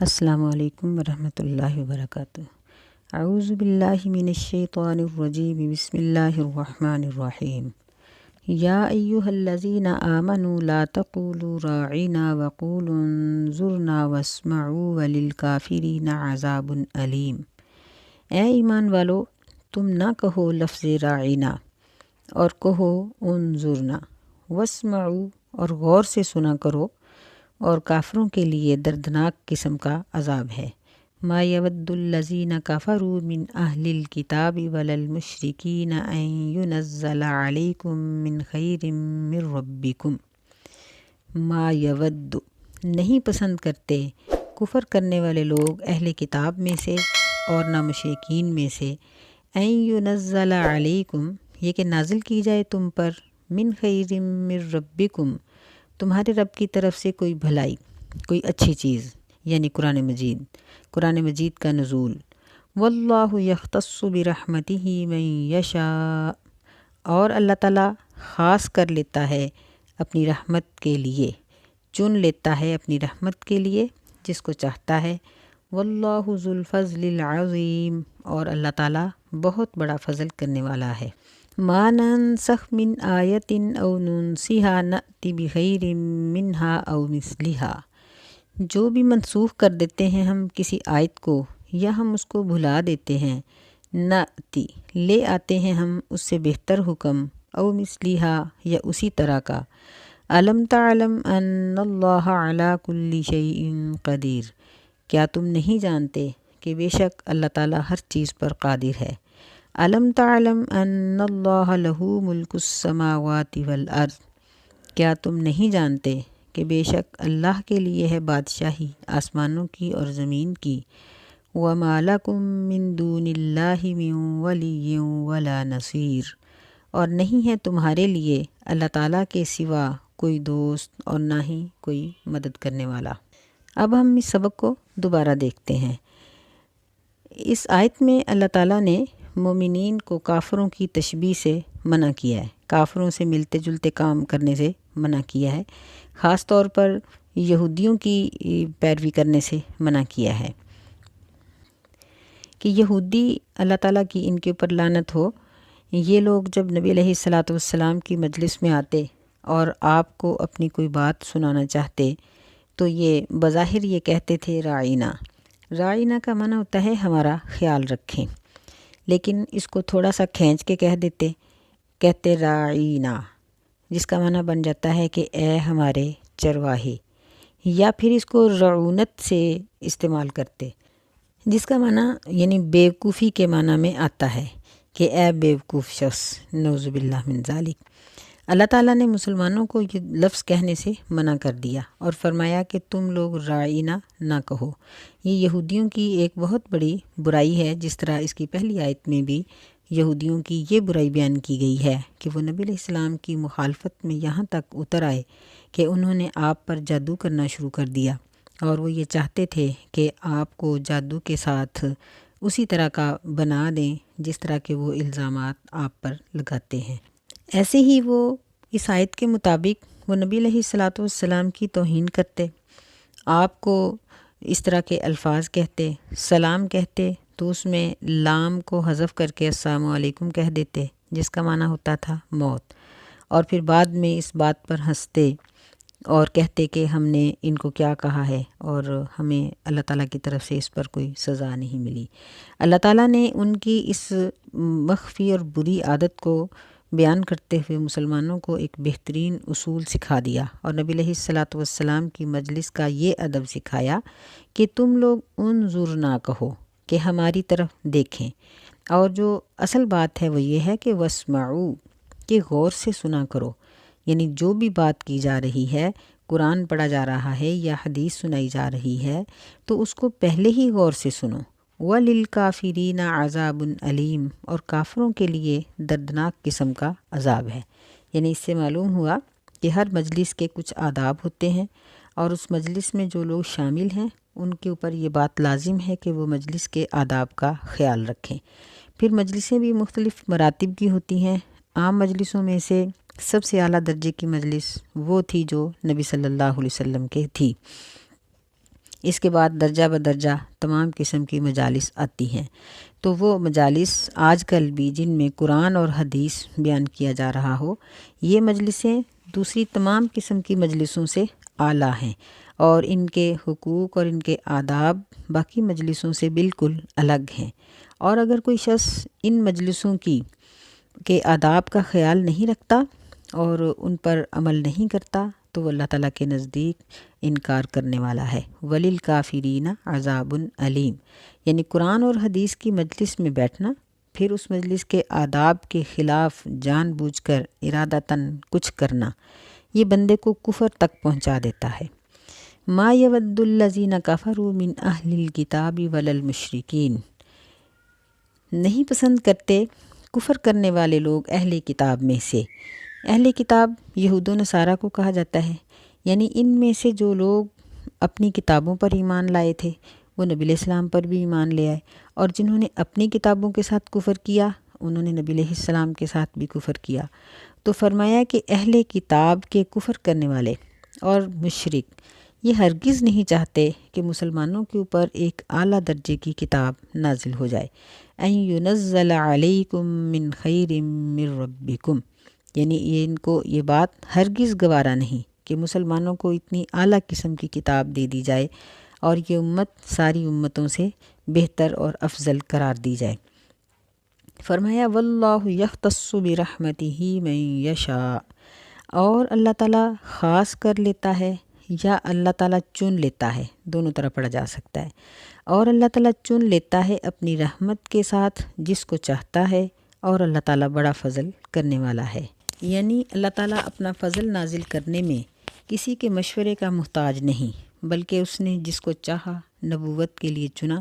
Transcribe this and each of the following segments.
السلام علیکم ورحمۃ اللہ وبرکاتہ۔ اعوذ باللہ من الشیطان الرجیم، بسم اللہ الرحمن الرحیم۔ یا ایہا الذین آمنوا لا تقولوا راعنا وقولوا انظرنا واسمعوا وللکافرین عذاب علیم۔ اے ایمان والو، تم نہ کہو لفظ راعنا اور کہو انظرنا، واسمعوا اور غور سے سنا کرو، اور کافروں کے لیے دردناک قسم کا عذاب ہے۔ ما یود الذین کفروا من اہل الکتاب ولا المشرکین ان ینزل علیکم من خیر من ربکم۔ ما یود نہیں پسند کرتے کفر کرنے والے لوگ اہل کتاب میں سے اور نہ مشرکین میں سے، ان ینزل علیکم یہ کہ نازل کی جائے تم پر، من خیر من ربکم تمہارے رب کی طرف سے کوئی بھلائی، کوئی اچھی چیز، یعنی قرآن مجید کا نزول۔ واللہ یختص برحمتہ من یشاء اور اللہ تعالیٰ خاص کر لیتا ہے اپنی رحمت کے لیے، چن لیتا ہے اپنی رحمت کے لیے جس کو چاہتا ہے۔ واللہ ذو الفضل العظیم اور اللہ تعالیٰ بہت بڑا فضل کرنے والا ہے۔ ما ننسخ من آیت او ننسیہا نأتی بخیر منہا او مثلہا، جو بھی منسوخ کر دیتے ہیں ہم کسی آیت کو یا ہم اس کو بھلا دیتے ہیں، نأتی لے آتے ہیں ہم اس سے بہتر حکم، او مثلہا یا اسی طرح کا۔ الم تعلم ان اللہ علی کل شیء قدیر، کیا تم نہیں جانتے کہ بے شک اللہ تعالیٰ ہر چیز پر قادر ہے۔ الم تعلم ان اللہ لہ ملک السماوات والارض، کیا تم نہیں جانتے کہ بے شک اللہ کے لیے ہے بادشاہی آسمانوں کی اور زمین کی۔ وما لکم من دون اللہ من ولی ولا نصیر اور نہیں ہے تمہارے لیے اللہ تعالیٰ کے سوا کوئی دوست اور نہ ہی کوئی مدد کرنے والا۔ اب ہم اس سبق کو دوبارہ دیکھتے ہیں۔ اس آیت میں اللہ تعالیٰ نے مومنین کو کافروں کی تشبیہ سے منع کیا ہے، کافروں سے ملتے جلتے کام کرنے سے منع کیا ہے، خاص طور پر یہودیوں کی پیروی کرنے سے منع کیا ہے کہ یہودی اللہ تعالیٰ کی ان کے اوپر لعنت ہو، یہ لوگ جب نبی علیہ الصلاۃ والسلام کی مجلس میں آتے اور آپ کو اپنی کوئی بات سنانا چاہتے تو یہ بظاہر یہ کہتے تھے راعینا۔ راعینا کا معنی ہوتا ہے ہمارا خیال رکھیں، لیکن اس کو تھوڑا سا کھینچ کے کہتے راعینا، جس کا معنی بن جاتا ہے کہ اے ہمارے چرواہے، یا پھر اس کو رعونت سے استعمال کرتے، جس کا معنی یعنی بیوقوفی کے معنی میں آتا ہے کہ اے بیوقوف شخص، نعوذ باللہ من ذالک۔ اللہ تعالیٰ نے مسلمانوں کو یہ لفظ کہنے سے منع کر دیا اور فرمایا کہ تم لوگ راعینا نہ کہو۔ یہ یہودیوں کی ایک بہت بڑی برائی ہے، جس طرح اس کی پہلی آیت میں بھی یہودیوں کی یہ برائی بیان کی گئی ہے کہ وہ نبی علیہ السلام کی مخالفت میں یہاں تک اتر آئے کہ انہوں نے آپ پر جادو کرنا شروع کر دیا، اور وہ یہ چاہتے تھے کہ آپ کو جادو کے ساتھ اسی طرح کا بنا دیں جس طرح کے وہ الزامات آپ پر لگاتے ہیں۔ ایسے ہی وہ اس آیت کے مطابق وہ نبی علیہ الصلاۃ والسلام کی توہین کرتے، آپ کو اس طرح کے الفاظ کہتے، سلام کہتے تو اس میں لام کو حذف کر کے السلام علیکم کہہ دیتے، جس کا معنی ہوتا تھا موت، اور پھر بعد میں اس بات پر ہنستے اور کہتے کہ ہم نے ان کو کیا کہا ہے اور ہمیں اللہ تعالیٰ کی طرف سے اس پر کوئی سزا نہیں ملی۔ اللہ تعالیٰ نے ان کی اس مخفی اور بری عادت کو بیان کرتے ہوئے مسلمانوں کو ایک بہترین اصول سکھا دیا، اور نبی علیہ الصلاۃ والسلام کی مجلس کا یہ ادب سکھایا کہ تم لوگ انظر نہ کہو، کہ ہماری طرف دیکھیں، اور جو اصل بات ہے وہ یہ ہے کہ واسمعوا کہ غور سے سنا کرو، یعنی جو بھی بات کی جا رہی ہے، قرآن پڑھا جا رہا ہے یا حدیث سنائی جا رہی ہے تو اس کو پہلے ہی غور سے سنو۔ وَلِلْكَافِرِينَ عَذَابٌ علیم اور کافروں کے لیے دردناک قسم کا عذاب ہے۔ یعنی اس سے معلوم ہوا کہ ہر مجلس کے کچھ آداب ہوتے ہیں، اور اس مجلس میں جو لوگ شامل ہیں ان کے اوپر یہ بات لازم ہے کہ وہ مجلس کے آداب کا خیال رکھیں۔ پھر مجلسیں بھی مختلف مراتب کی ہوتی ہیں۔ عام مجلسوں میں سے سب سے اعلیٰ درجے کی مجلس وہ تھی جو نبی صلی اللہ علیہ وسلم کے تھی، اس کے بعد درجہ بدرجہ تمام قسم کی مجالس آتی ہیں۔ تو وہ مجالس آج کل بھی جن میں قرآن اور حدیث بیان کیا جا رہا ہو، یہ مجلسیں دوسری تمام قسم کی مجلسوں سے اعلیٰ ہیں، اور ان کے حقوق اور ان کے آداب باقی مجلسوں سے بالکل الگ ہیں۔ اور اگر کوئی شخص ان مجلسوں کے آداب کا خیال نہیں رکھتا اور ان پر عمل نہیں کرتا تو وہ اللہ تعالیٰ کے نزدیک انکار کرنے والا ہے۔ وَلِلْكَافِرِينَ عَذَابٌ عَلِيمٌ، یعنی قرآن اور حدیث کی مجلس میں بیٹھنا، پھر اس مجلس کے آداب کے خلاف جان بوجھ کر ارادتاً کچھ کرنا، یہ بندے کو کفر تک پہنچا دیتا ہے۔ مَا يَوَدُّ الَّذِينَ كَفَرُوا مِنْ أَهْلِ الْكِتَابِ وَلَا الْمُشْرِكِينَ، نہیں پسند کرتے کفر کرنے والے لوگ اہل کتاب میں سے۔ اہل کتاب یہود و نصارہ کو کہا جاتا ہے، یعنی ان میں سے جو لوگ اپنی کتابوں پر ایمان لائے تھے وہ نبی علیہ السلام پر بھی ایمان لے آئے، اور جنہوں نے اپنی کتابوں کے ساتھ کفر کیا انہوں نے نبی علیہ السلام کے ساتھ بھی کفر کیا۔ تو فرمایا کہ اہل کتاب کے کفر کرنے والے اور مشرک یہ ہرگز نہیں چاہتے کہ مسلمانوں کے اوپر ایک اعلیٰ درجے کی کتاب نازل ہو جائے۔ ان ينزل علیکم من خیر من ربکم، یعنی ان کو یہ بات ہرگز گوارا نہیں کہ مسلمانوں کو اتنی اعلیٰ قسم کی کتاب دے دی جائے اور یہ امت ساری امتوں سے بہتر اور افضل قرار دی جائے۔ فرمایا واللہ یختص برحمتہ من یشاء، اور اللہ تعالیٰ خاص کر لیتا ہے یا اللہ تعالیٰ چن لیتا ہے، دونوں طرح پڑھا جا سکتا ہے، اور اللہ تعالیٰ چن لیتا ہے اپنی رحمت کے ساتھ جس کو چاہتا ہے، اور اللہ تعالیٰ بڑا فضل کرنے والا ہے۔ یعنی اللہ تعالیٰ اپنا فضل نازل کرنے میں کسی کے مشورے کا محتاج نہیں، بلکہ اس نے جس کو چاہا نبوت کے لیے چنا۔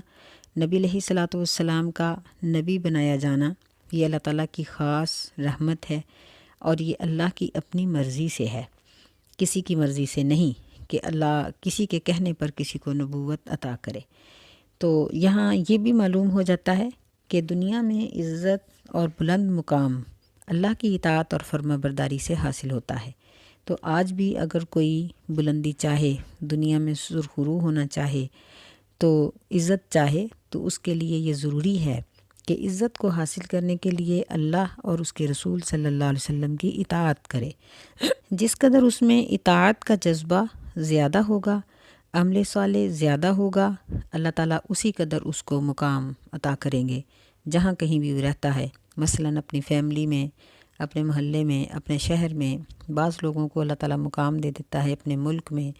نبی علیہ الصلاۃ والسلام کا نبی بنایا جانا یہ اللہ تعالیٰ کی خاص رحمت ہے، اور یہ اللہ کی اپنی مرضی سے ہے، کسی کی مرضی سے نہیں کہ اللہ کسی کے کہنے پر کسی کو نبوت عطا کرے۔ تو یہاں یہ بھی معلوم ہو جاتا ہے کہ دنیا میں عزت اور بلند مقام اللہ کی اطاعت اور فرما برداری سے حاصل ہوتا ہے۔ تو آج بھی اگر کوئی بلندی چاہے، دنیا میں سرخرو ہونا چاہے، تو عزت چاہے، تو اس کے لیے یہ ضروری ہے کہ عزت کو حاصل کرنے کے لیے اللہ اور اس کے رسول صلی اللہ علیہ وسلم کی اطاعت کرے۔ جس قدر اس میں اطاعت کا جذبہ زیادہ ہوگا، عمل صالح زیادہ ہوگا، اللہ تعالیٰ اسی قدر اس کو مقام عطا کریں گے جہاں کہیں بھی رہتا ہے۔ مثلاً اپنی فیملی میں، اپنے محلے میں، اپنے شہر میں بعض لوگوں کو اللہ تعالیٰ مقام دے دیتا ہے، اپنے ملک میں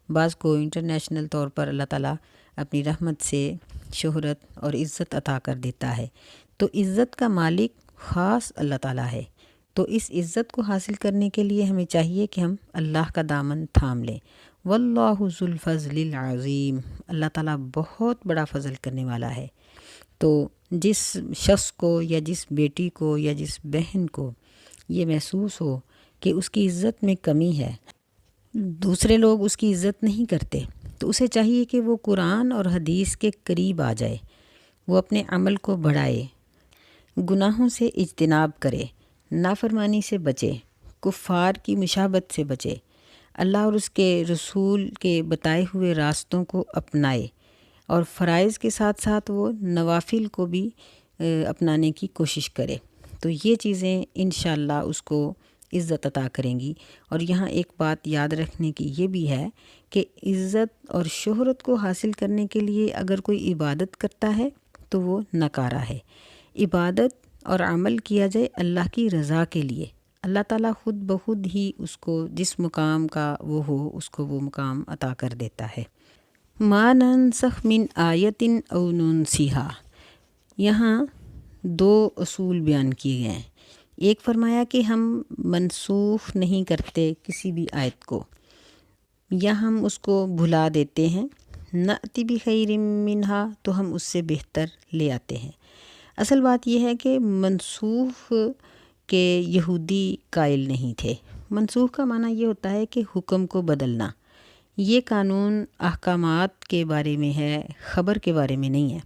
بعض کو انٹرنیشنل طور پر اللہ تعالیٰ اپنی رحمت سے شہرت اور عزت عطا کر دیتا ہے۔ تو عزت کا مالک خاص اللہ تعالیٰ ہے۔ تو اس عزت کو حاصل کرنے کے لیے ہمیں چاہیے کہ ہم اللہ کا دامن تھام لیں۔ واللہ ذو الفضل العظیم، اللہ تعالیٰ بہت بڑا فضل کرنے والا ہے۔ تو جس شخص کو یا جس بیٹی کو یا جس بہن کو یہ محسوس ہو کہ اس کی عزت میں کمی ہے، دوسرے لوگ اس کی عزت نہیں کرتے، تو اسے چاہیے کہ وہ قرآن اور حدیث کے قریب آ جائے، وہ اپنے عمل کو بڑھائے، گناہوں سے اجتناب کرے، نافرمانی سے بچے، کفار کی مشابہت سے بچے، اللہ اور اس کے رسول کے بتائے ہوئے راستوں کو اپنائے، اور فرائض کے ساتھ ساتھ وہ نوافل کو بھی اپنانے کی کوشش کرے۔ تو یہ چیزیں انشاءاللہ اس کو عزت عطا کریں گی۔ اور یہاں ایک بات یاد رکھنے کی یہ بھی ہے کہ عزت اور شہرت کو حاصل کرنے کے لیے اگر کوئی عبادت کرتا ہے تو وہ ناکارہ ہے۔ عبادت اور عمل کیا جائے اللہ کی رضا کے لیے، اللہ تعالیٰ خود بخود ہی اس کو جس مقام کا وہ ہو اس کو وہ مقام عطا کر دیتا ہے۔ ما ننسخ من آیت او ننسیہا، یہاں دو اصول بیان کیے گئے ہیں۔ ایک فرمایا کہ ہم منسوخ نہیں کرتے کسی بھی آیت کو، یا ہم اس کو بھلا دیتے ہیں، نأتی بخیر منہا، تو ہم اس سے بہتر لے آتے ہیں۔ اصل بات یہ ہے کہ منسوخ کے یہودی قائل نہیں تھے۔ منسوخ کا معنی یہ ہوتا ہے کہ حکم کو بدلنا۔ یہ قانون احکامات کے بارے میں ہے، خبر کے بارے میں نہیں ہے۔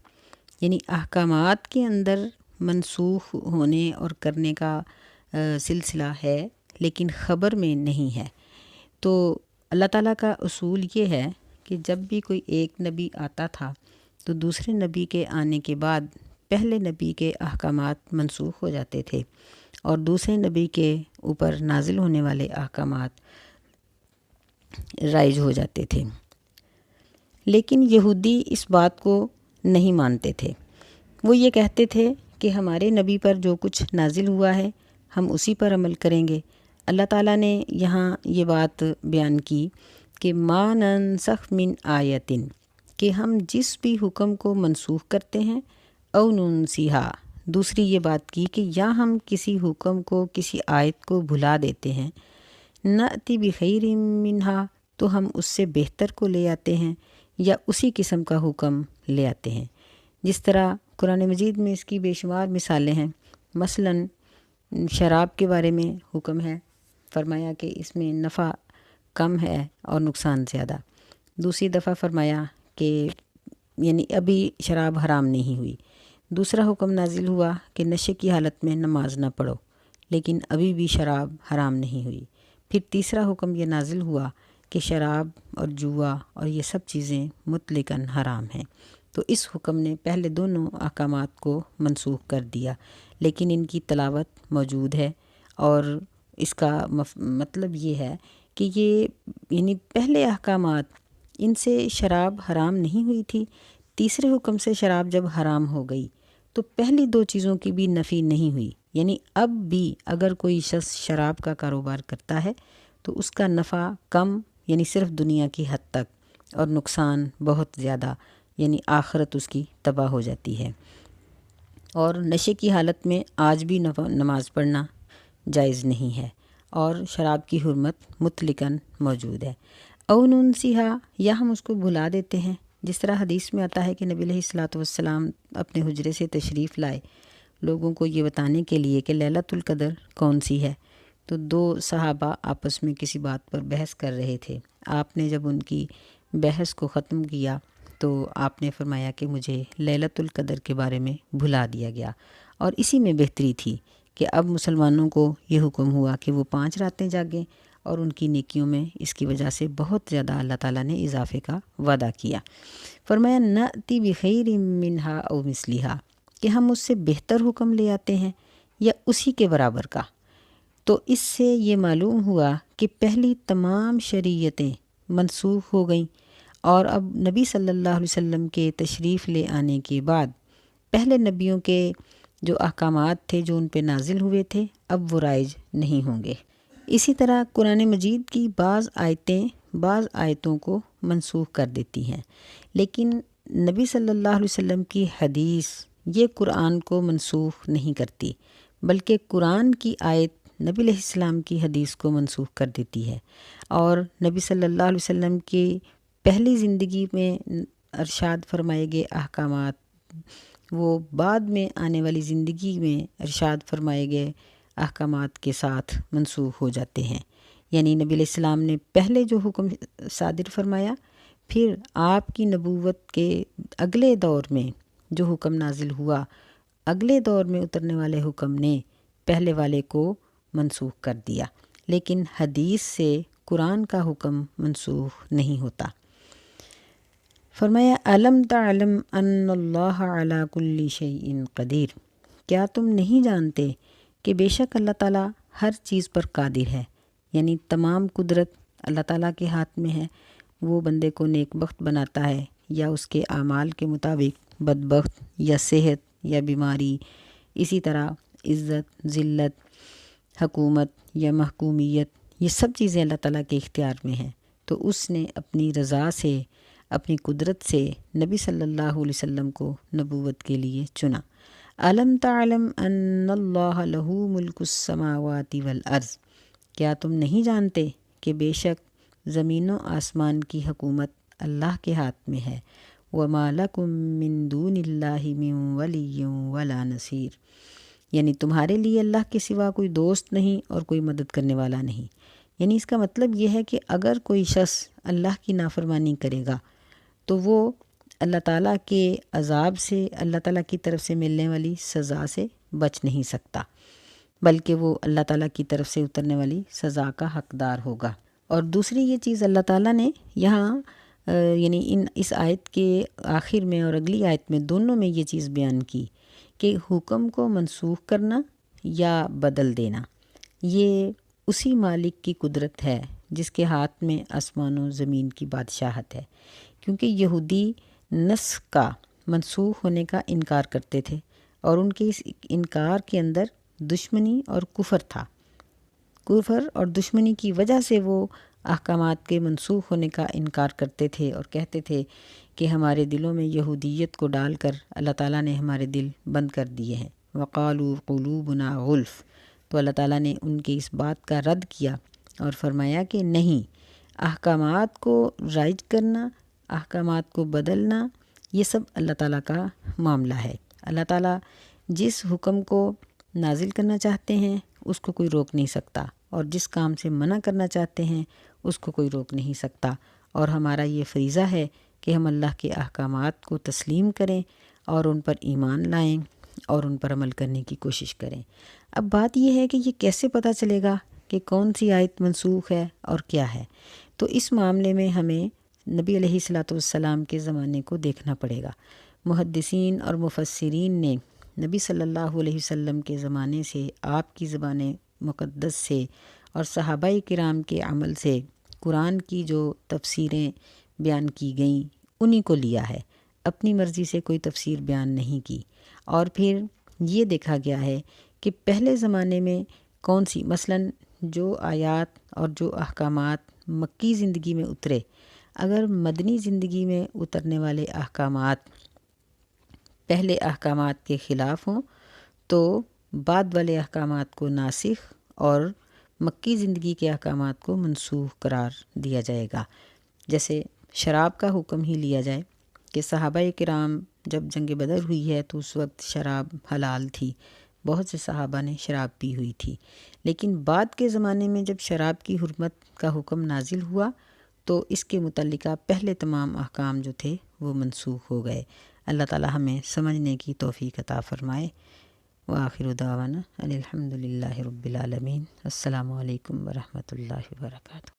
یعنی احکامات کے اندر منسوخ ہونے اور کرنے کا سلسلہ ہے، لیکن خبر میں نہیں ہے۔ تو اللہ تعالیٰ کا اصول یہ ہے کہ جب بھی کوئی ایک نبی آتا تھا تو دوسرے نبی کے آنے کے بعد پہلے نبی کے احکامات منسوخ ہو جاتے تھے اور دوسرے نبی کے اوپر نازل ہونے والے احکامات رائج ہو جاتے تھے۔ لیکن یہودی اس بات کو نہیں مانتے تھے۔ وہ یہ کہتے تھے کہ ہمارے نبی پر جو کچھ نازل ہوا ہے ہم اسی پر عمل کریں گے۔ اللہ تعالیٰ نے یہاں یہ بات بیان کی کہ ما ننسخ من آیتن، کہ ہم جس بھی حکم کو منسوخ کرتے ہیں، او ننسیہا، دوسری یہ بات کی کہ یا ہم کسی حکم کو کسی آیت کو بھلا دیتے ہیں، نأتی بخیر منہا، تو ہم اس سے بہتر کو لے آتے ہیں یا اسی قسم کا حکم لے آتے ہیں۔ جس طرح قرآن مجید میں اس کی بے شمار مثالیں ہیں۔ مثلاً شراب کے بارے میں حکم ہے، فرمایا کہ اس میں نفع کم ہے اور نقصان زیادہ۔ دوسری دفعہ فرمایا کہ یعنی ابھی شراب حرام نہیں ہوئی۔ دوسرا حکم نازل ہوا کہ نشے کی حالت میں نماز نہ پڑھو، لیکن ابھی بھی شراب حرام نہیں ہوئی۔ پھر تیسرا حکم یہ نازل ہوا کہ شراب اور جوا اور یہ سب چیزیں مطلقاً حرام ہیں۔ تو اس حکم نے پہلے دونوں احکامات کو منسوخ کر دیا، لیکن ان کی تلاوت موجود ہے اور اس کا مطلب یہ ہے کہ یہ یعنی پہلے احکامات ان سے شراب حرام نہیں ہوئی تھی، تیسرے حکم سے شراب جب حرام ہو گئی تو پہلی دو چیزوں کی بھی نفی نہیں ہوئی۔ یعنی اب بھی اگر کوئی شخص شراب کا کاروبار کرتا ہے تو اس کا نفع کم یعنی صرف دنیا کی حد تک اور نقصان بہت زیادہ یعنی آخرت اس کی تباہ ہو جاتی ہے۔ اور نشے کی حالت میں آج بھی نماز پڑھنا جائز نہیں ہے اور شراب کی حرمت مطلقاً موجود ہے۔ او ننسیہا، یا ہم اس کو بھلا دیتے ہیں، جس طرح حدیث میں آتا ہے کہ نبی علیہ الصلوۃ والسلام اپنے حجرے سے تشریف لائے لوگوں کو یہ بتانے کے لیے کہ لیلۃ القدر کون سی ہے، تو دو صحابہ آپس میں کسی بات پر بحث کر رہے تھے۔ آپ نے جب ان کی بحث کو ختم کیا تو آپ نے فرمایا کہ مجھے لیلۃ القدر کے بارے میں بھلا دیا گیا، اور اسی میں بہتری تھی کہ اب مسلمانوں کو یہ حکم ہوا کہ وہ 5 راتیں جاگیں، اور ان کی نیکیوں میں اس کی وجہ سے بہت زیادہ اللہ تعالیٰ نے اضافے کا وعدہ کیا۔ فرمایا نأتی بخیر منہا او مثلہا، کہ ہم اس سے بہتر حکم لے آتے ہیں یا اسی کے برابر کا۔ تو اس سے یہ معلوم ہوا کہ پہلی تمام شریعتیں منسوخ ہو گئیں، اور اب نبی صلی اللہ علیہ وسلم کے تشریف لے آنے کے بعد پہلے نبیوں کے جو احکامات تھے جو ان پہ نازل ہوئے تھے اب وہ رائج نہیں ہوں گے۔ اسی طرح قرآن مجید کی بعض آیتیں بعض آیتوں کو منسوخ کر دیتی ہیں، لیکن نبی صلی اللہ علیہ وسلم کی حدیث یہ قرآن کو منسوخ نہیں کرتی، بلکہ قرآن کی آیت نبی علیہ السلام کی حدیث کو منسوخ کر دیتی ہے۔ اور نبی صلی اللہ علیہ وسلم کی پہلی زندگی میں ارشاد فرمائے گئے احکامات وہ بعد میں آنے والی زندگی میں ارشاد فرمائے گئے احکامات کے ساتھ منسوخ ہو جاتے ہیں۔ یعنی نبی علیہ السلام نے پہلے جو حکم صادر فرمایا، پھر آپ کی نبوت کے اگلے دور میں جو حکم نازل ہوا، اگلے دور میں اترنے والے حکم نے پہلے والے کو منسوخ کر دیا، لیکن حدیث سے قرآن کا حکم منسوخ نہیں ہوتا۔ فرمایا الم تعلم ان اللہ علی کل شیء قدیر، کیا تم نہیں جانتے کہ بے شک اللہ تعالیٰ ہر چیز پر قادر ہے، یعنی تمام قدرت اللہ تعالیٰ کے ہاتھ میں ہے۔ وہ بندے کو نیک بخت بناتا ہے یا اس کے اعمال کے مطابق بدبخت یا صحت یا بیماری، اسی طرح عزت ذلت، حکومت یا محکومیت، یہ سب چیزیں اللہ تعالیٰ کے اختیار میں ہیں۔ تو اس نے اپنی رضا سے اپنی قدرت سے نبی صلی اللہ علیہ وسلم کو نبوت کے لیے چنا۔ الم تعلم ان اللہ لہ ملک السماوات والارض، کیا تم نہیں جانتے کہ بے شک زمین و آسمان کی حکومت اللہ کے ہاتھ میں ہے۔ وما لکم من دون اللہ من ولی ولا نصیر، یعنی تمہارے لیے اللہ کے سوا کوئی دوست نہیں اور کوئی مدد کرنے والا نہیں۔ یعنی اس کا مطلب یہ ہے کہ اگر کوئی شخص اللہ کی نافرمانی کرے گا تو وہ اللہ تعالیٰ کے عذاب سے، اللہ تعالیٰ کی طرف سے ملنے والی سزا سے بچ نہیں سکتا، بلکہ وہ اللہ تعالیٰ کی طرف سے اترنے والی سزا کا حقدار ہوگا۔ اور دوسری یہ چیز اللہ تعالیٰ نے یہاں یعنی اس آیت کے آخر میں اور اگلی آیت میں دونوں میں یہ چیز بیان کی کہ حکم کو منسوخ کرنا یا بدل دینا یہ اسی مالک کی قدرت ہے جس کے ہاتھ میں آسمان و زمین کی بادشاہت ہے، کیونکہ یہودی نسخ کا منسوخ ہونے کا انکار کرتے تھے اور ان کے اس انکار کے اندر دشمنی اور کفر تھا۔ کفر اور دشمنی کی وجہ سے وہ احکامات کے منسوخ ہونے کا انکار کرتے تھے اور کہتے تھے کہ ہمارے دلوں میں یہودیت کو ڈال کر اللہ تعالیٰ نے ہمارے دل بند کر دیے ہیں۔ وقالوا قلوبنا غلف، تو اللہ تعالیٰ نے ان کے اس بات کا رد کیا اور فرمایا کہ نہیں، احکامات کو رائج کرنا، احکامات کو بدلنا، یہ سب اللہ تعالیٰ کا معاملہ ہے۔ اللہ تعالیٰ جس حکم کو نازل کرنا چاہتے ہیں اس کو کوئی روک نہیں سکتا، اور جس کام سے منع کرنا چاہتے ہیں اس کو کوئی روک نہیں سکتا، اور ہمارا یہ فریضہ ہے کہ ہم اللہ کے احکامات کو تسلیم کریں اور ان پر ایمان لائیں اور ان پر عمل کرنے کی کوشش کریں۔ اب بات یہ ہے کہ یہ کیسے پتہ چلے گا کہ کون سی آیت منسوخ ہے اور کیا ہے؟ تو اس معاملے میں ہمیں نبی علیہ الصلاۃ والسلام کے زمانے کو دیکھنا پڑے گا۔ محدثین اور مفسرین نے نبی صلی اللہ علیہ وسلم کے زمانے سے، آپ کی زبان مقدس سے اور صحابہ کرام کے عمل سے قرآن کی جو تفسیریں بیان کی گئیں انہی کو لیا ہے، اپنی مرضی سے کوئی تفسیر بیان نہیں کی۔ اور پھر یہ دیکھا گیا ہے کہ پہلے زمانے میں کون سی، مثلاً جو آیات اور جو احکامات مکی زندگی میں اترے، اگر مدنی زندگی میں اترنے والے احکامات پہلے احکامات کے خلاف ہوں تو بعد والے احکامات کو ناسخ اور مکی زندگی کے احکامات کو منسوخ قرار دیا جائے گا۔ جیسے شراب کا حکم ہی لیا جائے کہ صحابہ کرام جب جنگ بدر ہوئی ہے تو اس وقت شراب حلال تھی، بہت سے صحابہ نے شراب پی ہوئی تھی، لیکن بعد کے زمانے میں جب شراب کی حرمت کا حکم نازل ہوا تو اس کے متعلقہ پہلے تمام احکام جو تھے وہ منسوخ ہو گئے۔ اللہ تعالی ہمیں سمجھنے کی توفیق عطا فرمائے۔ وآخر دعوانا الحمد للہ رب العالمین۔ السلام علیکم ورحمۃ اللہ وبرکاتہ۔